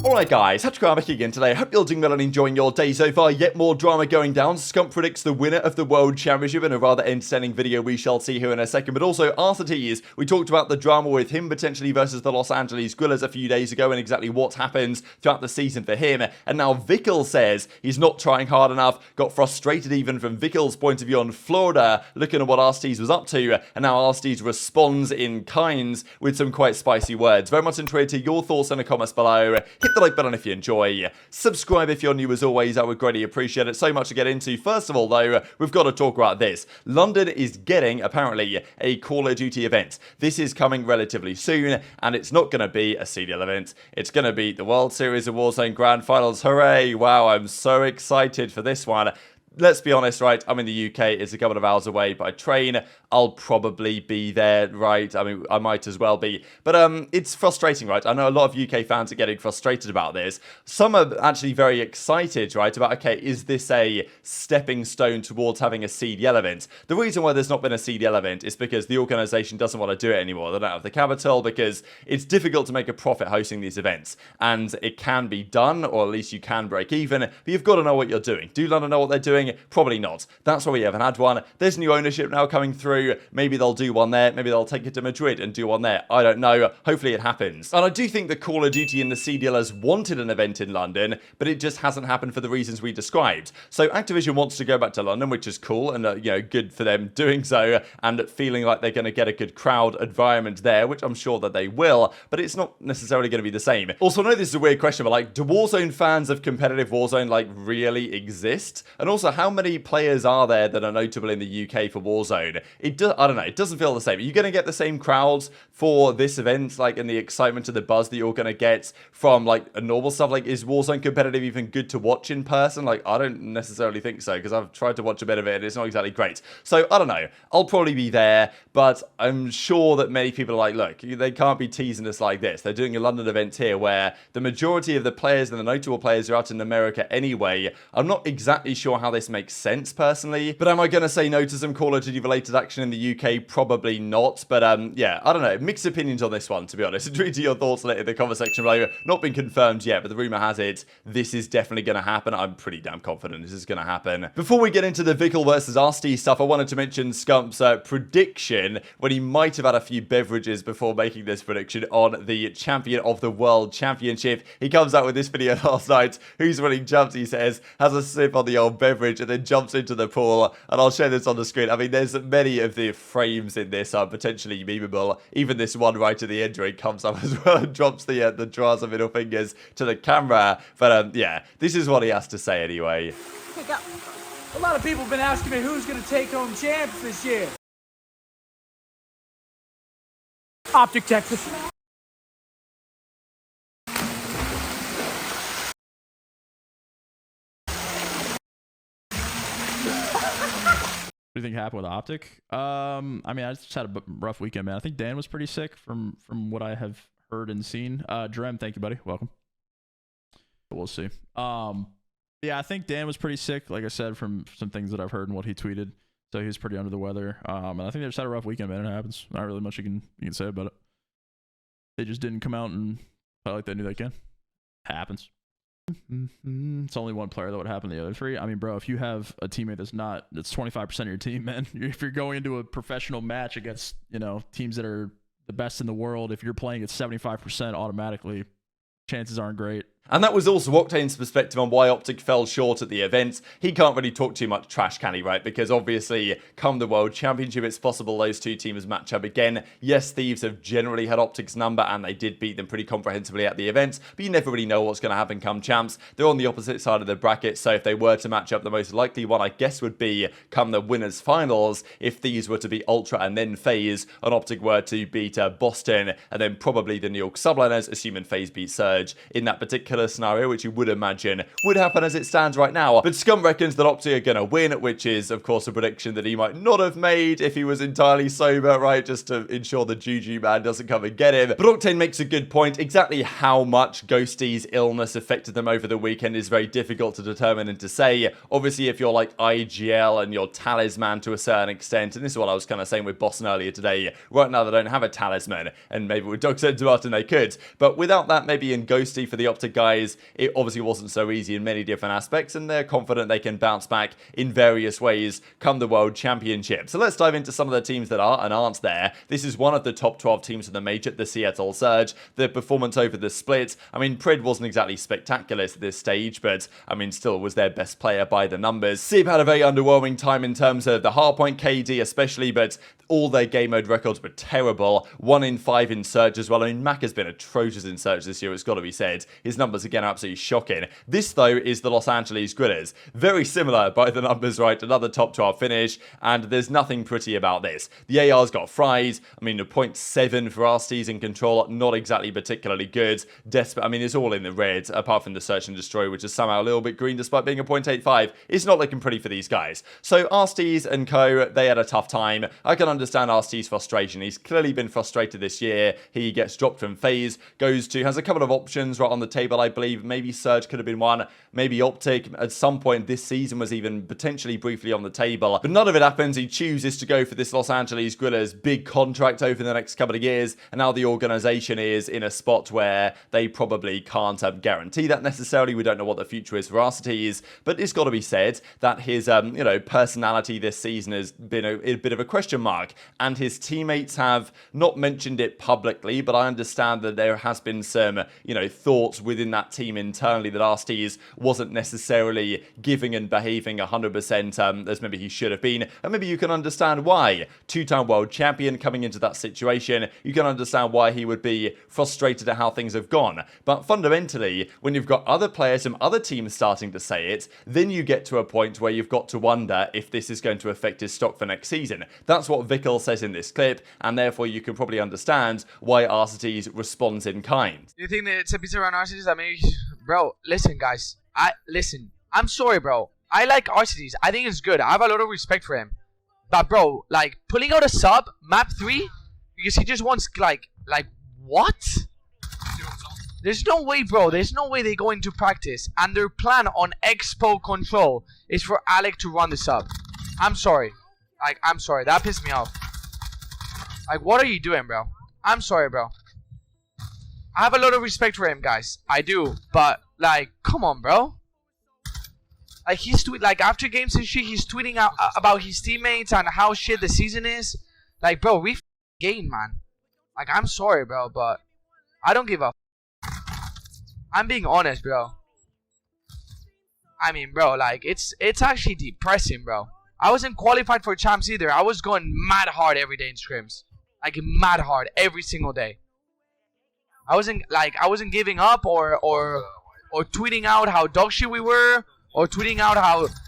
Alright guys, TacticalRab back again today. Hope you're doing well and enjoying your day so far. Yet more drama going down. Scump predicts the winner of the World Championship in a rather entertaining video we shall see here in a second. But also Arcitys, we talked about the drama with him potentially versus the Los Angeles Guerrillas a few days ago and exactly what happens throughout the season for him. And now Vikul says he's not trying hard enough, got frustrated even from Vikul's point of view on Florida, looking at what Arcitys was up to. And now Arcitys responds in kinds with some quite spicy words. Very much interested to your thoughts in the comments below. Hit the like button if you enjoy. Subscribe if you're new as always. I would greatly appreciate it. So much to get into. First of all, though, we've got to talk about this. London is getting, apparently, a Call of Duty event. This is coming relatively soon, and it's not going to be a CDL event. It's going to be the World Series of Warzone Grand Finals. Hooray! Wow, I'm so excited for this one. Let's be honest, right? I'm in the UK. It's a couple of hours away by train. I'll probably be there, right? I mean, I might as well be. But it's frustrating, right? I know a lot of UK fans are getting frustrated about this. Some are actually very excited, right? About, okay, is this a stepping stone towards having a CDL event? The reason why there's not been a CDL event is because the organisation doesn't want to do it anymore. They don't have the capital because it's difficult to make a profit hosting these events. And it can be done, or at least you can break even. But you've got to know what you're doing. Do London know what they're doing? Probably not. That's why we haven't had one. There's new ownership now coming through. Maybe they'll do one there. Maybe they'll take it to Madrid and do one there. I don't know. Hopefully it happens. And I do think the Call of Duty and the CDL has wanted an event in London, but it just hasn't happened for the reasons we described. So Activision wants to go back to London, which is cool and, you know, good for them doing so and feeling like they're going to get a good crowd environment there, which I'm sure that they will, but it's not necessarily going to be the same. Also, I know this is a weird question, but like, do Warzone fans of competitive Warzone like really exist? And also, how many players are there that are notable in the UK for Warzone? I don't know, it doesn't feel the same. Are you going to get the same crowds for this event, like, and the excitement and the buzz that you're going to get from, like, a normal stuff? Like, is Warzone competitive even good to watch in person? Like, I don't necessarily think so, because I've tried to watch a bit of it, and it's not exactly great. So, I don't know. I'll probably be there, but I'm sure that many people are like, look, they can't be teasing us like this. They're doing a London event here where the majority of the players and the notable players are out in America anyway. I'm not exactly sure how this makes sense, personally, but am I going to say no to some Call of Duty related action in the UK? Probably not, but yeah, I don't know. Mixed opinions on this one, to be honest. Intrigued to your thoughts later in the comment section below. Not been confirmed yet, but the rumor has it this is definitely going to happen. I'm pretty damn confident this is going to happen. Before we get into the Vikul versus Arcitys stuff, I wanted to mention Scump's prediction when he might have had a few beverages before making this prediction on the champion of the World Championship. He comes out with this video last night. Who's winning jumps, he says, has a sip on the old beverage and then jumps into the pool. And I'll share this on the screen. I mean, there's many of the frames in this are potentially memeable. Even this one right at the end where he comes up as well and drops the Drazah middle fingers to the camera. But yeah, this is what he has to say anyway. A lot of people have been asking me who's going to take home champs this year. OpTic, Texas. What do you think happened with OpTic? I mean, I just had a rough weekend, man. I think Dan was pretty sick from what I have heard and seen. Drem, thank you, buddy. Welcome. We'll see. Yeah, I think Dan was pretty sick, like I said, from some things that I've heard and what he tweeted. So he was pretty under the weather. And I think they just had a rough weekend, man. It happens. Not really much you can say about it. They just didn't come out and play like they knew they can. Happens. It's only one player that would happen to the other three. I mean, bro, if you have a teammate that's 25% of your team, man, if you're going into a professional match against, you know, teams that are the best in the world, if you're playing at 75% automatically, chances aren't great. And that was also Octane's perspective on why OpTic fell short at the event. He can't really talk too much trash, can he, right? Because obviously, come the World Championship, it's possible those two teams match up again. Yes, Thieves have generally had OpTic's number, and they did beat them pretty comprehensively at the event, but you never really know what's going to happen come champs. They're on the opposite side of the bracket, so if they were to match up, the most likely one, I guess, would be come the winners' finals, if Thieves were to beat Ultra and then FaZe, and OpTic were to beat Boston, and then probably the New York Subliners, assuming FaZe beat Surge in that particular scenario, which you would imagine would happen as it stands right now. But Scump reckons that OpTic are going to win, which is, of course, a prediction that he might not have made if he was entirely sober, right? Just to ensure the Juju man doesn't come and get him. But Octane makes a good point. Exactly how much Ghosty's illness affected them over the weekend is very difficult to determine and to say. Obviously, if you're like IGL and your talisman to a certain extent, and this is what I was kind of saying with Boston earlier today, right now they don't have a talisman, and maybe with Dog Martin they could. But without that, maybe in Ghosty for the OpTic guys, guys, it obviously wasn't so easy in many different aspects, and they're confident they can bounce back in various ways come the World Championship. So let's dive into some of the teams that are and aren't there. This is one of the top 12 teams in the major, the Seattle Surge. The performance over the split, I mean, Pred wasn't exactly spectacular at this stage, but I mean, still was their best player by the numbers. Simp had a very underwhelming time in terms of the hardpoint, KD especially, but all their game mode records were terrible. 1 in 5 in Surge as well. I mean, Mack has been atrocious in Surge this year, it's got to be said. His numbers, again, are absolutely shocking. This, though, is the Los Angeles Guerrillas. Very similar by the numbers, right? Another top 12 finish, and there's nothing pretty about this. The AR's got fried. I mean, a 0.7 for Arcitys in control, not exactly particularly good. I mean, it's all in the red, apart from the Search and Destroy, which is somehow a little bit green despite being a 0.85. It's not looking pretty for these guys. So Arcitys and co, they had a tough time. I can understand Arcitys' frustration. He's clearly been frustrated this year. He gets dropped from FaZe, has a couple of options right on the table, I believe. Maybe Surge could have been one. Maybe OpTic at some point this season was even potentially briefly on the table. But none of it happens. He chooses to go for this Los Angeles Guerrillas big contract over the next couple of years. And now the organization is in a spot where they probably can't guarantee that necessarily. We don't know what the future is for Arcitys. But it's got to be said that his personality this season has been a bit of a question mark. And his teammates have not mentioned it publicly, but I understand that there has been some, thoughts within that team internally that Arcitys wasn't necessarily giving and behaving 100% as maybe he should have been. And maybe you can understand why. Two-time world champion coming into that situation, you can understand why he would be frustrated at how things have gone. But fundamentally, when you've got other players from other teams starting to say it, then you get to a point where you've got to wonder if this is going to affect his stock for next season. That's what Vikul says in this clip, and therefore you can probably understand why Arcitys responds in kind. Do you think that it's a piece around Arcitys? I mean, bro, listen, guys. I'm sorry, bro. I like Arcitys. I think it's good. I have a lot of respect for him. But, bro, like, pulling out a sub, map 3, because he just wants, like, what? There's no way, bro. There's no way they go into practice and their plan on Expo control is for aLLeY to run the sub. I'm sorry. Like, I'm sorry. That pissed me off. Like, what are you doing, bro? I'm sorry, bro. I have a lot of respect for him, guys. I do. But, like, come on, bro. Like, after games and shit, he's tweeting out about his teammates and how shit the season is. Like, bro, we gained, man. Like, I'm sorry, bro, but I don't give a I'm being honest, bro. I mean, bro, like, it's actually depressing, bro. I wasn't qualified for champs either. I was going mad hard every day in scrims. Like, mad hard every single day. I wasn't giving up or tweeting out how dog shit we were, or tweeting out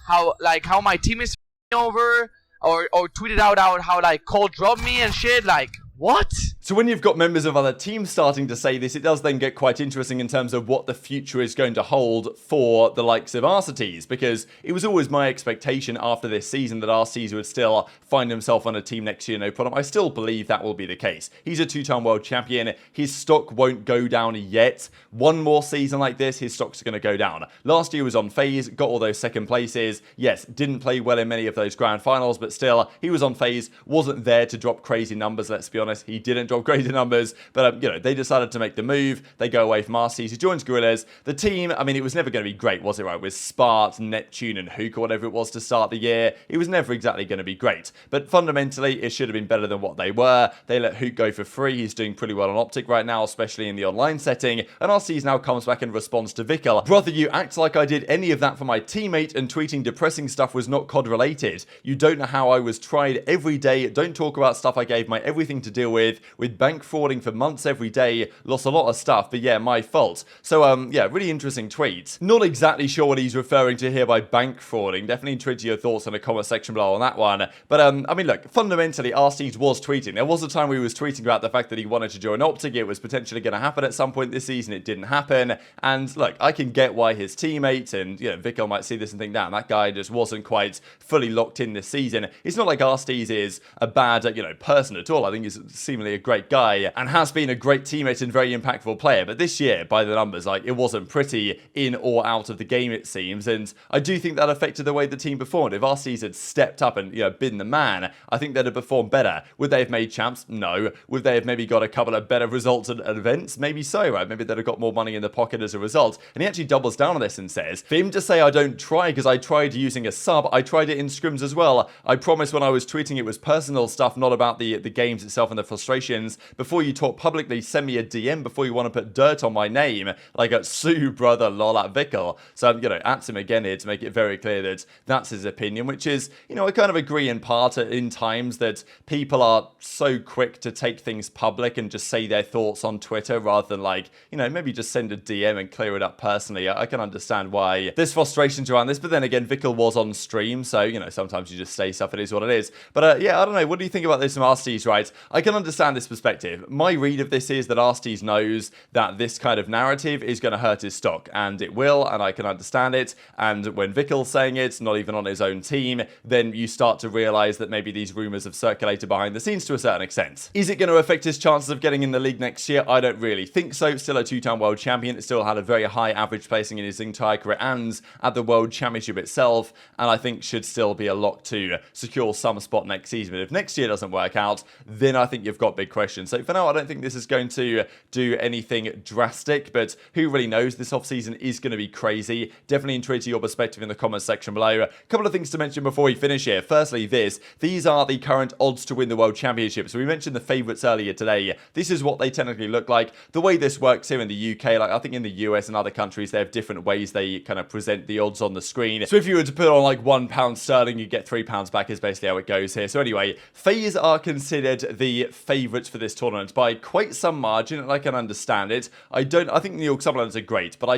how my team is over, or tweeted out how like Cole dropped me and shit. Like, what? So when you've got members of other teams starting to say this, it does then get quite interesting in terms of what the future is going to hold for the likes of Arcitys, because it was always my expectation after this season that Arcitys would still find himself on a team next year, no problem. I still believe that will be the case. He's a two-time world champion. His stock won't go down yet. One more season like this, his stock's going to go down. Last year was on FaZe, got all those second places. Yes, didn't play well in many of those grand finals, but still, he was on FaZe, wasn't there to drop crazy numbers, let's be honest. He didn't drop crazy numbers, but they decided to make the move. They go away from Arcitys. He joins Guerrillas. The team, I mean, it was never going to be great, was it, right? With Spart, Neptune, and Huke, or whatever it was to start the year, it was never exactly going to be great. But fundamentally, it should have been better than what they were. They let Huke go for free. He's doing pretty well on OpTic right now, especially in the online setting. And Arcitys now comes back and responds to Vikul. Brother, you act like I did any of that for my teammate, and tweeting depressing stuff was not COD related. You don't know how I was tried every day. Don't talk about stuff I gave my everything to deal with bank frauding for months every day, lost a lot of stuff, but yeah, my fault. So, yeah, really interesting tweet. Not exactly sure what he's referring to here by bank frauding. Definitely intrigued to your thoughts in the comment section below on that one. But, I mean, look, fundamentally, Arcitys was tweeting. There was a time where he was tweeting about the fact that he wanted to join OpTic. It was potentially going to happen at some point this season. It didn't happen. And, look, I can get why his teammates and, Vikul might see this and think, damn, that guy just wasn't quite fully locked in this season. It's not like Arcitys is a bad, person at all. I think he's seemingly a great great guy and has been a great teammate and very impactful player. But this year, by the numbers, like, it wasn't pretty in or out of the game, it seems. And I do think that affected the way the team performed. If Arcitys had stepped up and, been the man, I think they'd have performed better. Would they have made champs? No. Would they have maybe got a couple of better results at events? Maybe so, right? Maybe they'd have got more money in the pocket as a result. And he actually doubles down on this and says, for him to say I don't try because I tried using a sub, I tried it in scrims as well. I promise when I was tweeting it was personal stuff, not about the games itself and the frustrations. Before you talk publicly, send me a DM before you want to put dirt on my name, like at Sue brother lol at Vikul. So I'm, at him again here to make it very clear that that's his opinion, which is, I kind of agree in part in times that people are so quick to take things public and just say their thoughts on Twitter rather than maybe just send a DM and clear it up personally. I can understand why there's frustrations around this, but then again, Vikul was on stream, so, sometimes you just say stuff, it is what it is. But yeah, I don't know, what do you think about this from Arcitys, right? I can understand this perspective. My read of this is that Arcitys knows that this kind of narrative is going to hurt his stock, and it will, and I can understand it. And when Vikul's saying it, not even on his own team, then you start to realize that maybe these rumors have circulated behind the scenes to a certain extent. Is it going to affect his chances of getting in the league next year? I don't really think so. Still a two-time world champion, still had a very high average placing in his entire career and at the world championship itself, and I think should still be a lock to secure some spot next season. But if next year doesn't work out, then I think you've got big questions. So for now, I don't think this is going to do anything drastic, but who really knows? This offseason is going to be crazy. Definitely intrigued to your perspective in the comments section below. A couple of things to mention before we finish here. Firstly, these are the current odds to win the world championship. So we mentioned the favourites earlier today. This is what they technically look like. The way this works here in the UK, like I think in the US and other countries, they have different ways they kind of present the odds on the screen. So if you were to put on like £1 sterling, you get £3 back is basically how it goes here. So anyway, FaZe are considered the favourites for this tournament by quite some margin, and I can understand it. I think New York Summerlands are great, but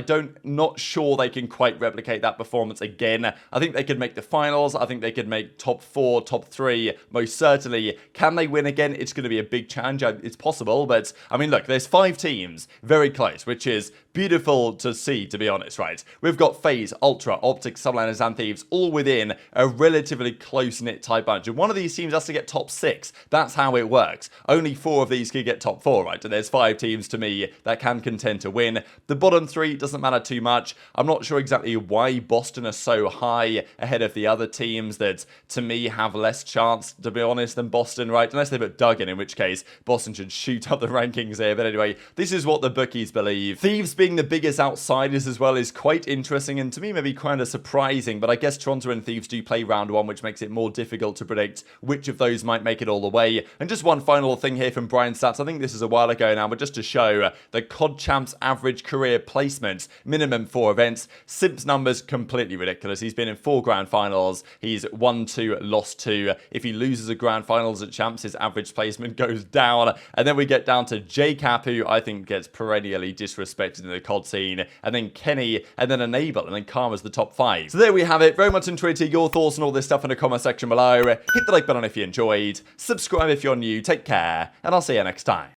not sure they can quite replicate that performance again. I think they could make the finals. I think they could make top 4, top 3, most certainly. Can they win again? It's going to be a big challenge. It's possible, but I mean, look, there's 5 teams very close, which is beautiful to see, to be honest, right? We've got FaZe, Ultra, OpTic, Subliners, and Thieves all within a relatively close-knit type bunch. And one of these teams has to get top 6. That's how it works. Only 4 of these can get top 4, right? And there's 5 teams, to me, that can contend to win. The bottom 3 doesn't matter too much. I'm not sure exactly why Boston are so high ahead of the other teams that, to me, have less chance, to be honest, than Boston, right? Unless they put Doug in which case Boston should shoot up the rankings here. But anyway, this is what the bookies believe. Thieves being the biggest outsiders as well is quite interesting, and to me maybe kind of surprising, but I guess Toronto and Thieves do play round 1, which makes it more difficult to predict which of those might make it all the way. And just one final thing here from Brian Stats. I think this is a while ago now, but just to show the COD Champs average career placements, minimum 4 events. Simp's numbers completely ridiculous. He's been in 4 grand finals. He's won 2, lost 2. If he loses a grand finals at Champs, his average placement goes down. And then we get down to JCap, who I think gets perennially disrespected in the COD scene, and then Kenny, and then Enable, and then Karma's the top 5. So there we have it. Very much intrigued to your thoughts on all this stuff in the comment section below. Hit the like button if you enjoyed. Subscribe if you're new. Take care, and I'll see you next time.